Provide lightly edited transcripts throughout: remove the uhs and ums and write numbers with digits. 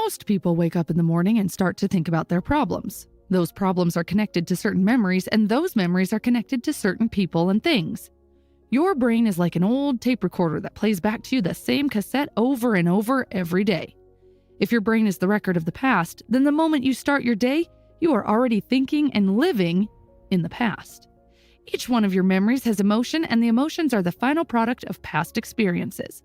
Most people wake up in the morning and start to think about their problems. Those problems are connected to certain memories, and those memories are connected to certain people and things. Your brain is like an old tape recorder that plays back to you the same cassette over and over every day. If your brain is the record of the past, then the moment you start your day, you are already thinking and living in the past. Each one of your memories has emotion, and the emotions are the final product of past experiences.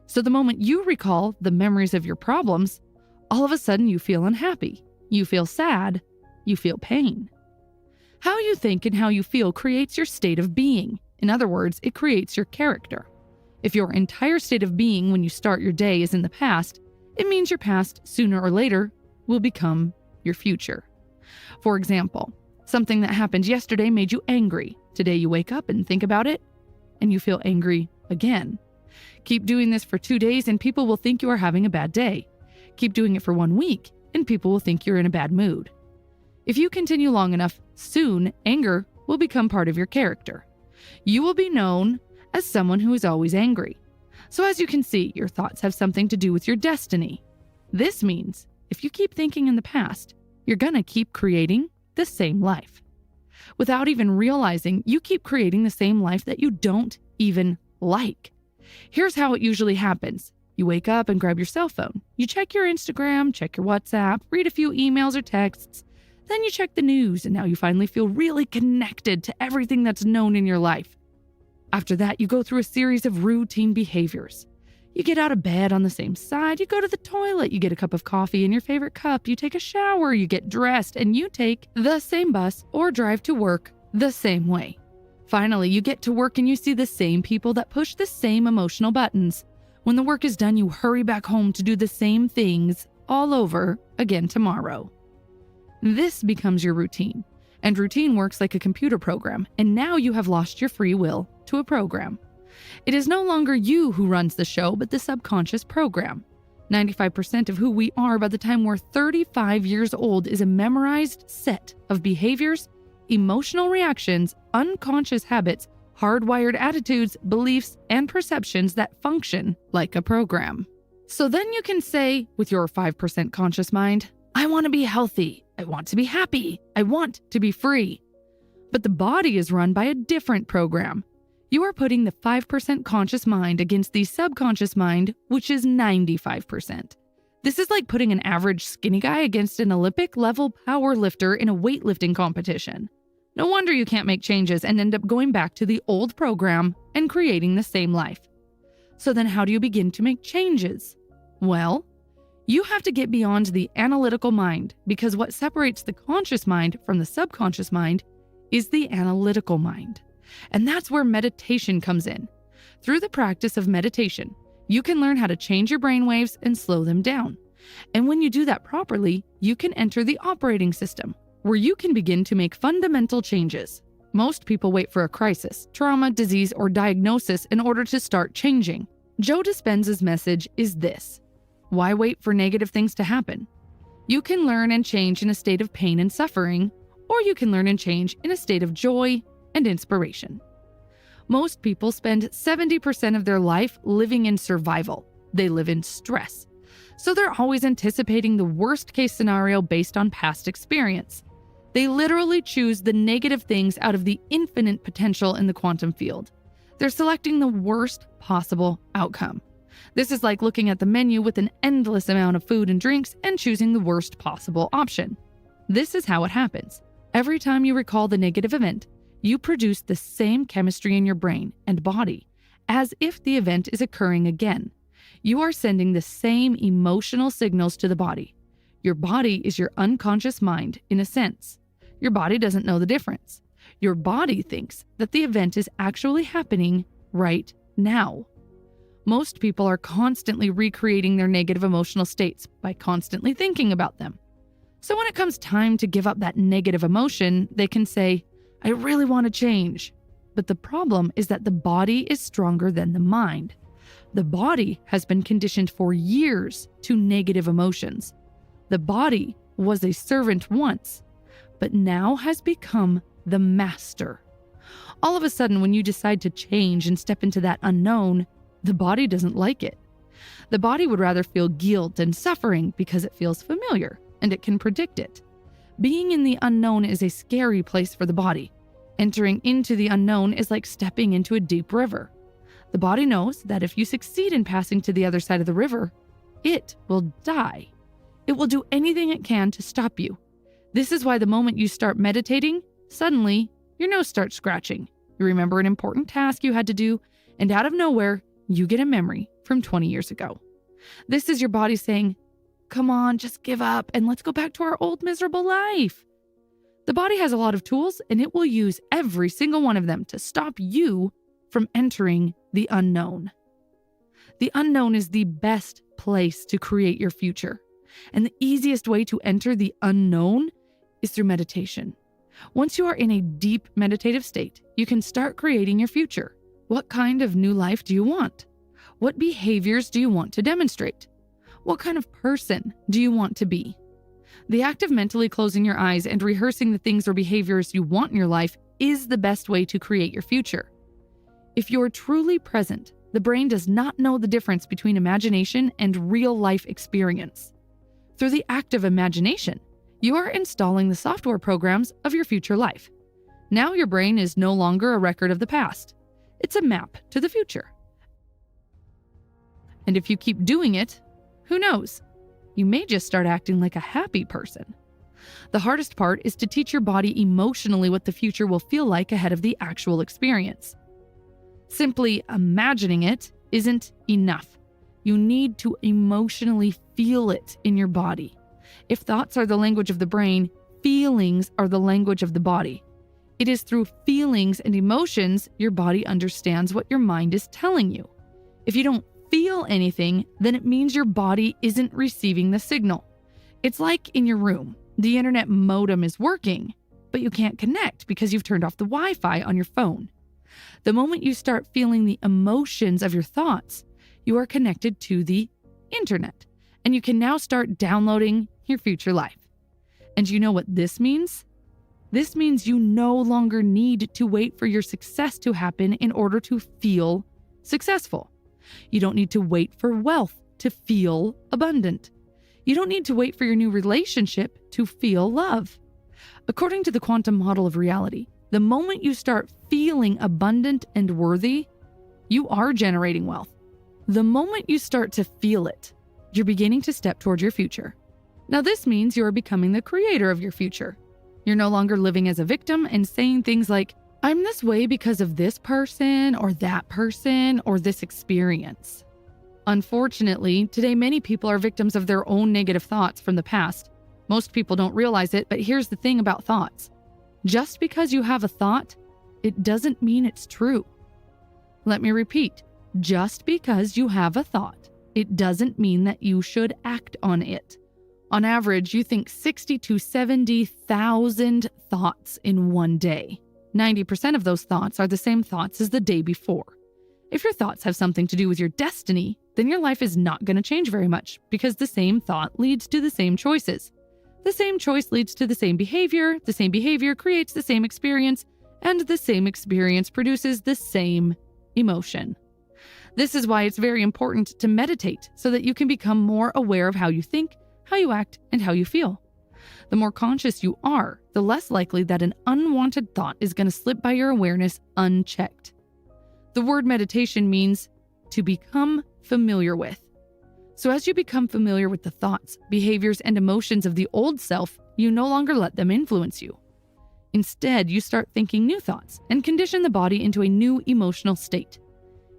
So the moment you recall the memories of your problems, all of a sudden you feel unhappy, you feel sad, you feel pain. How you think and how you feel creates your state of being. In other words, it creates your character. If your entire state of being when you start your day is in the past, it means your past, sooner or later, will become your future. For example, something that happened yesterday made you angry. Today you wake up and think about it, and you feel angry again. Keep doing this for 2 days and people will think you are having a bad day. Keep doing it for 1 week and people will think you're in a bad mood. If you continue long enough, soon anger will become part of your character. You will be known as someone who is always angry. So as you can see, your thoughts have something to do with your destiny. This means if you keep thinking in the past, you're gonna keep creating the same life. Without even realizing, you keep creating the same life that you don't even like. Here's how it usually happens. You wake up and grab your cell phone. You check your Instagram, check your WhatsApp, read a few emails or texts. Then you check the news, and now you finally feel really connected to everything that's known in your life. After that, you go through a series of routine behaviors. You get out of bed on the same side, you go to the toilet, you get a cup of coffee in your favorite cup, you take a shower, you get dressed, and you take the same bus or drive to work the same way. Finally, you get to work and you see the same people that push the same emotional buttons. When the work is done, you hurry back home to do the same things all over again tomorrow. This becomes your routine, and routine works like a computer program, and now you have lost your free will to a program. It is no longer you who runs the show, but the subconscious program. 95% of who we are by the time we're 35 years old is a memorized set of behaviors, emotional reactions, unconscious habits, hardwired attitudes, beliefs, and perceptions that function like a program. So then you can say, with your 5% conscious mind, I want to be healthy, I want to be happy, I want to be free. But the body is run by a different program. You are putting the 5% conscious mind against the subconscious mind, which is 95%. This is like putting an average skinny guy against an Olympic-level power lifter in a weightlifting competition. No wonder you can't make changes and end up going back to the old program and creating the same life. So then how do you begin to make changes? Well, you have to get beyond the analytical mind, because what separates the conscious mind from the subconscious mind is the analytical mind. And that's where meditation comes in. Through the practice of meditation, you can learn how to change your brainwaves and slow them down. And when you do that properly, you can enter the operating system, where you can begin to make fundamental changes. Most people wait for a crisis, trauma, disease, or diagnosis in order to start changing. Joe Dispenza's message is this: why wait for negative things to happen? You can learn and change in a state of pain and suffering, or you can learn and change in a state of joy and inspiration. Most people spend 70% of their life living in survival. They live in stress. So they're always anticipating the worst case scenario based on past experience. They literally choose the negative things out of the infinite potential in the quantum field. They're selecting the worst possible outcome. This is like looking at the menu with an endless amount of food and drinks and choosing the worst possible option. This is how it happens. Every time you recall the negative event, you produce the same chemistry in your brain and body as if the event is occurring again. You are sending the same emotional signals to the body. Your body is your unconscious mind, in a sense. Your body doesn't know the difference. Your body thinks that the event is actually happening right now. Most people are constantly recreating their negative emotional states by constantly thinking about them. So when it comes time to give up that negative emotion, they can say, I really want to change. But the problem is that the body is stronger than the mind. The body has been conditioned for years to negative emotions. The body was a servant once, but now has become the master. All of a sudden, when you decide to change and step into that unknown, the body doesn't like it. The body would rather feel guilt and suffering because it feels familiar and it can predict it. Being in the unknown is a scary place for the body. Entering into the unknown is like stepping into a deep river. The body knows that if you succeed in passing to the other side of the river, it will die. It will do anything it can to stop you. This is why the moment you start meditating, suddenly your nose starts scratching. You remember an important task you had to do, and out of nowhere, you get a memory from 20 years ago. This is your body saying, "Come on, just give up and let's go back to our old miserable life." The body has a lot of tools, and it will use every single one of them to stop you from entering the unknown. The unknown is the best place to create your future. And the easiest way to enter the unknown is through meditation. Once you are in a deep meditative state, you can start creating your future. What kind of new life do you want? What behaviors do you want to demonstrate? What kind of person do you want to be? The act of mentally closing your eyes and rehearsing the things or behaviors you want in your life is the best way to create your future. If you're truly present, the brain does not know the difference between imagination and real life experience. Through the act of imagination, you are installing the software programs of your future life. Now your brain is no longer a record of the past. It's a map to the future. And if you keep doing it, who knows? You may just start acting like a happy person. The hardest part is to teach your body emotionally what the future will feel like ahead of the actual experience. Simply imagining it isn't enough. You need to emotionally feel it in your body. If thoughts are the language of the brain, feelings are the language of the body. It is through feelings and emotions your body understands what your mind is telling you. If you don't feel anything, then it means your body isn't receiving the signal. It's like in your room. The internet modem is working, but you can't connect because you've turned off the Wi-Fi on your phone. The moment you start feeling the emotions of your thoughts, you are connected to the internet, and you can now start downloading your future life. And you know what this means? This means you no longer need to wait for your success to happen in order to feel successful. You don't need to wait for wealth to feel abundant. You don't need to wait for your new relationship to feel love. According to the quantum model of reality, the moment you start feeling abundant and worthy, you are generating wealth. The moment you start to feel it, you're beginning to step toward your future. Now, this means you are becoming the creator of your future. You're no longer living as a victim and saying things like, "I'm this way because of this person or this experience." Unfortunately, today many people are victims of their own negative thoughts from the past. Most people don't realize it, but here's the thing about thoughts. Just because you have a thought, it doesn't mean it's true. Let me repeat. Just because you have a thought, it doesn't mean that you should act on it. On average, you think 60 to 70,000 thoughts in one day. 90% of those thoughts are the same thoughts as the day before. If your thoughts have something to do with your destiny, then your life is not going to change very much because the same thought leads to the same choices. The same choice leads to the same behavior creates the same experience, and the same experience produces the same emotion. This is why it's very important to meditate so that you can become more aware of how you think, how you act, and how you feel. The more conscious you are, the less likely that an unwanted thought is going to slip by your awareness unchecked. The word meditation means to become familiar with. So as you become familiar with the thoughts, behaviors, and emotions of the old self, you no longer let them influence you. Instead, you start thinking new thoughts and condition the body into a new emotional state.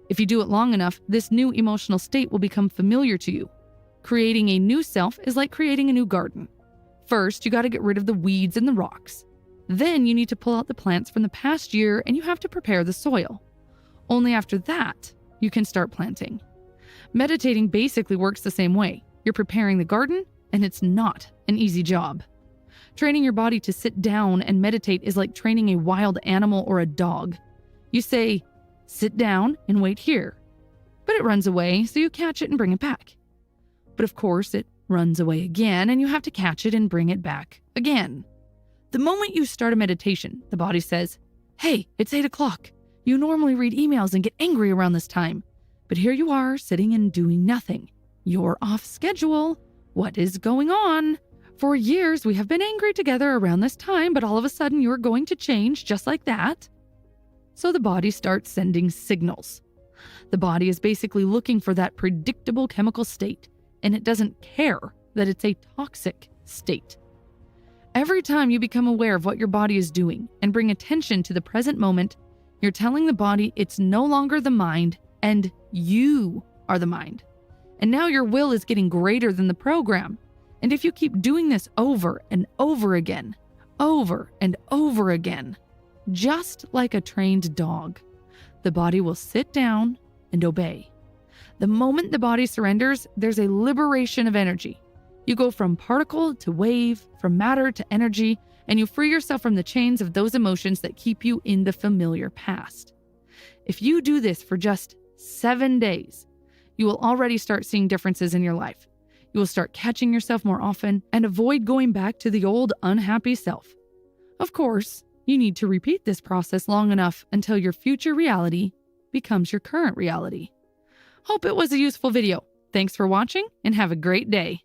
If you do it long enough, this new emotional state will become familiar to you. Creating a new self is like creating a new garden. First, you got to get rid of the weeds and the rocks. Then you need to pull out the plants from the past year and you have to prepare the soil. Only after that, you can start planting. Meditating basically works the same way. You're preparing the garden, and it's not an easy job. Training your body to sit down and meditate is like training a wild animal or a dog. You say, "Sit down and wait here." But it runs away, so you catch it and bring it back. But of course, it runs away again, and you have to catch it and bring it back again. The moment you start a meditation, the body says, "Hey, it's 8 o'clock. You normally read emails and get angry around this time. But here you are, sitting and doing nothing. You're off schedule. What is going on? For years, we have been angry together around this time, but all of a sudden you're going to change just like that. So the body starts sending signals. The body is basically looking for that predictable chemical state, and it doesn't care that it's a toxic state. Every time you become aware of what your body is doing and bring attention to the present moment, you're telling the body it's no longer the mind and you are the mind. And now your will is getting greater than the program. And if you keep doing this over and over again, just like a trained dog, the body will sit down and obey. The moment the body surrenders, there's a liberation of energy. You go from particle to wave, from matter to energy, and you free yourself from the chains of those emotions that keep you in the familiar past. If you do this for just 7 days, you will already start seeing differences in your life. You will start catching yourself more often and avoid going back to the old unhappy self. Of course, you need to repeat this process long enough until your future reality becomes your current reality. Hope it was a useful video. Thanks for watching and have a great day.